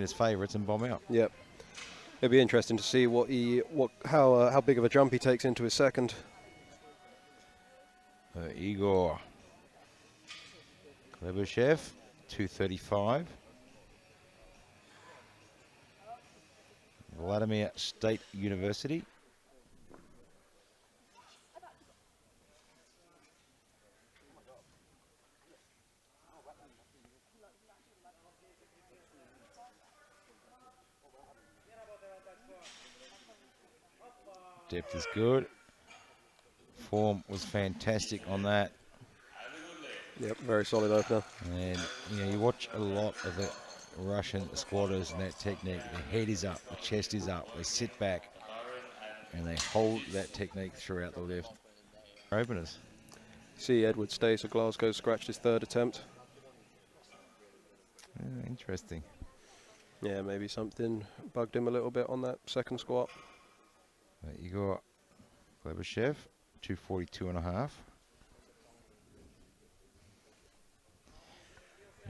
His favourites and bomb out. Yep. It'll be interesting to see how big of a jump he takes into his second. Egor Khlebushev, 235. Vladimir State University. Depth is good. Form was fantastic on that. Yep, very solid opener. And you know, you watch a lot of the Russian squatters and that technique. The head is up, the chest is up. They sit back and they hold that technique throughout the lift. Openers. See Edward Stace of Glasgow scratched his third attempt. Interesting. Yeah, maybe something bugged him a little bit on that second squat. Egor Khlebushev, 242.5.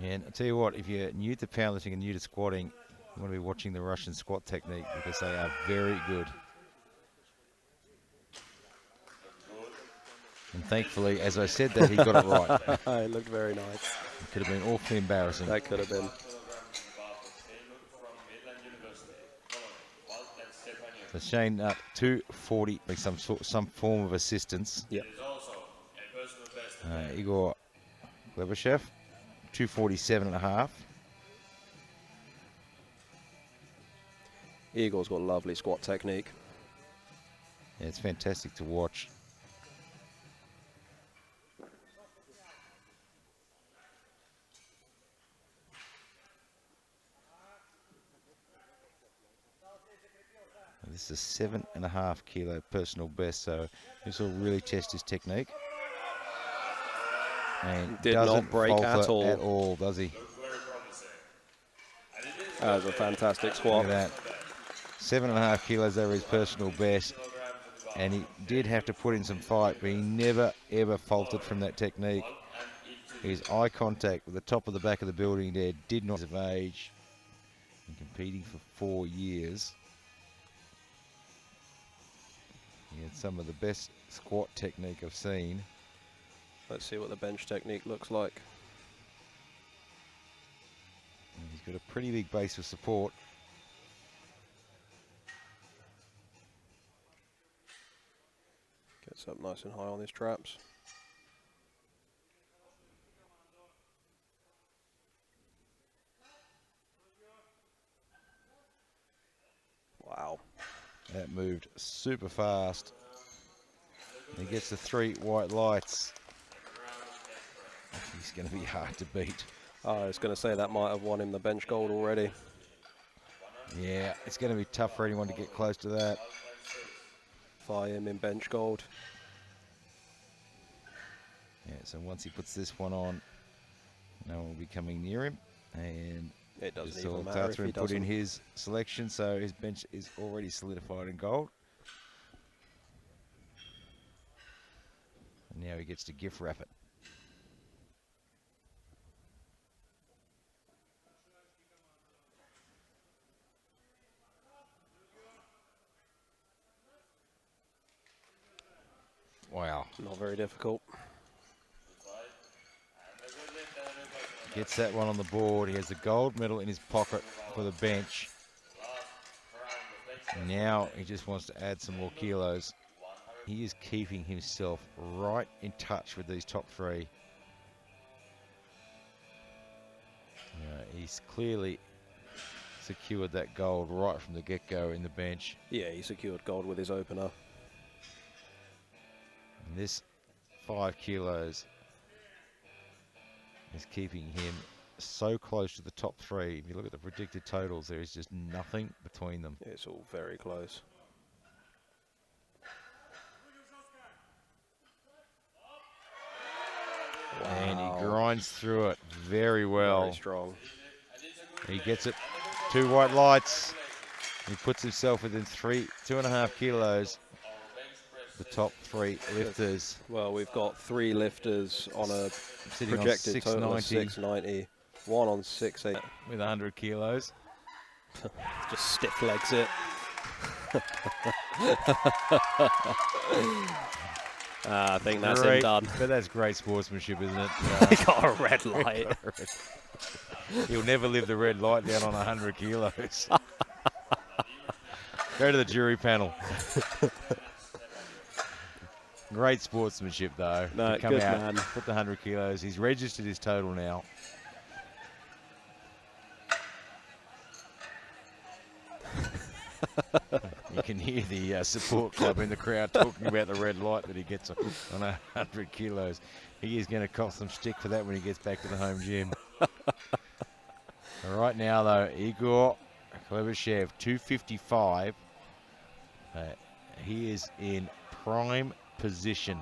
And I'll tell you what, if you're new to powerlifting and new to squatting, you want to be watching the Russian squat technique because they are very good. And thankfully, as I said that, he got it right. It looked very nice. It could have been awfully embarrassing. That could have been. So Shane, 240, like some form of assistance. Yeah. Egor Khlebushev, 247.5. Egor's got lovely squat technique. Yeah, it's fantastic to watch. This is a 7.5 kilo personal best, so this will really test his technique. And did doesn't not break at all, does he? That was a fantastic squat. Look at that. 7.5 kilos over his personal best, and he did have to put in some fight, but he never ever faltered from that technique. His eye contact with the top of the back of the building there did not of age, and competing for 4 years. He had some of the best squat technique I've seen. Let's see what the bench technique looks like. And he's got a pretty big base of support. Gets up nice and high on his traps. Wow. That moved super fast. He gets the 3 white lights. He's going to be hard to beat. I was going to say that might have won him the bench gold already. Yeah, it's going to be tough for anyone to get close to that. Fire him in bench gold. Yeah, so once he puts this one on, no one will be coming near him. And it doesn't even matter if he put in his selection, so his bench is already solidified in gold. And now he gets to gift wrap it. Wow. Not very difficult. Gets that one on the board. He has the gold medal in his pocket for the bench. Now he just wants to add some more kilos. He is keeping himself right in touch with these top 3. He's clearly secured that gold right from the get-go in the bench. Yeah, he secured gold with his opener. And this 5 kilos is keeping him so close to the top 3. If you look at the predicted totals, there is just nothing between them. It's all very close. Wow. And he grinds through it very well. Very strong. He gets it. 2 white lights. He puts himself within 2.5 kilos. The top 3 lifters. Well, we've got 3 lifters on a sitting projected on total of 690. 1 on 680. With 100 kilos. Just stiff legs it. I think that's him done. But that's great sportsmanship, isn't it? He got a red light. He'll never live the red light down on 100 kilos. Go to the jury panel. Great sportsmanship, though. No, to come good out, man. put the 100 kilos. He's registered his total now. You can hear the support club in the crowd talking about the red light that he gets on 100 kilos. He is going to cost some stick for that when he gets back to the home gym. Right now, though, Egor Khlebushev, 255. He is in prime position.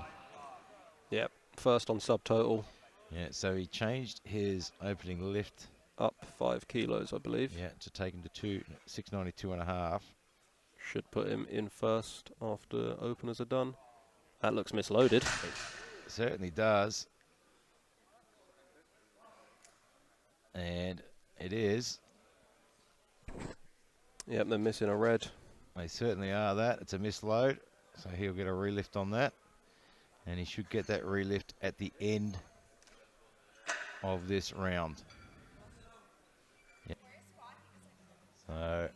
Yep, first on subtotal. Yeah, so he changed his opening lift. Up 5 kilos, I believe. Yeah, to take him to 692.5. Should put him in first after openers are done. That looks misloaded. It certainly does. And it is. Yep, they're missing a red. They certainly are that. It's a misload. So he'll get a relift on that. And he should get that relift at the end of this round. Yep. So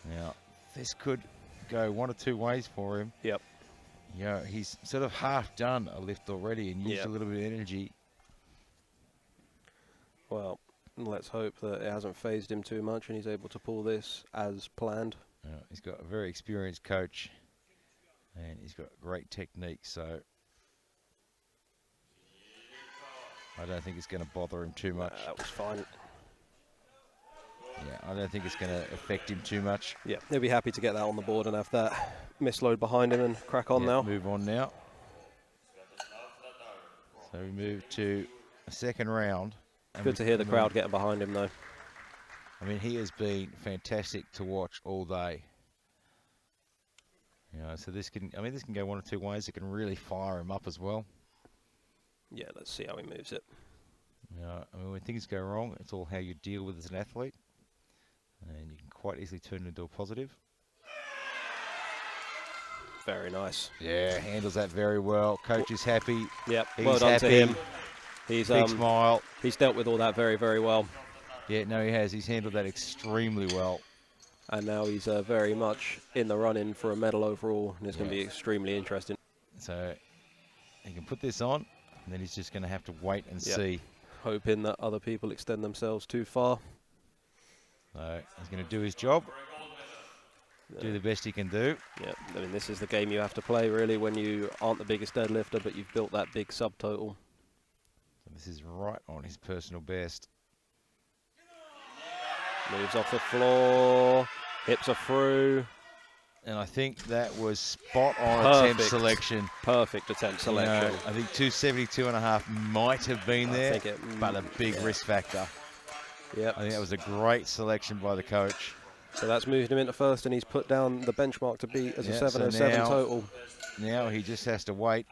now this could go 1 or 2 ways for him. Yep. You know, he's sort of half done a lift already and used a little bit of energy. Well, let's hope that it hasn't phased him too much and he's able to pull this as planned. He's got a very experienced coach and he's got great technique, so I don't think it's going to bother him too much. That was fine. Yeah, I don't think it's going to affect him too much. Yeah, he'll be happy to get that on the board and have that misload behind him and crack on now. Move on now. So we move to a second round. Good to hear the crowd getting behind him, though. I mean, he has been fantastic to watch all day. You know, so this can, I mean, this can go 1 or 2 ways. It can really fire him up as well. Yeah, let's see how he moves it. You know, I mean, when things go wrong, it's all how you deal with as an athlete. And you can quite easily turn it into a positive. Very nice. Yeah, handles that very well. Coach is happy. Yep, He's well done happy. to him. He's big smile. He's dealt with all that very, very well. Yeah, no, he has. He's handled that extremely well. And now he's very much in the run-in for a medal overall, and it's going to be extremely interesting. So he can put this on, and then he's just going to have to wait and see. Hoping that other people extend themselves too far. So he's going to do his job, do the best he can do. Yeah, I mean, this is the game you have to play, really, when you aren't the biggest deadlifter, but you've built that big subtotal. So this is right on his personal best. Moves off the floor, hips are through. And I think that was spot on attempt selection. Perfect attempt selection. You know, I think 272.5 might have been there, but a big risk factor. Yep. I think that was a great selection by the coach. So that's moved him into first, and he's put down the benchmark to beat as a 707 total. Now he just has to wait.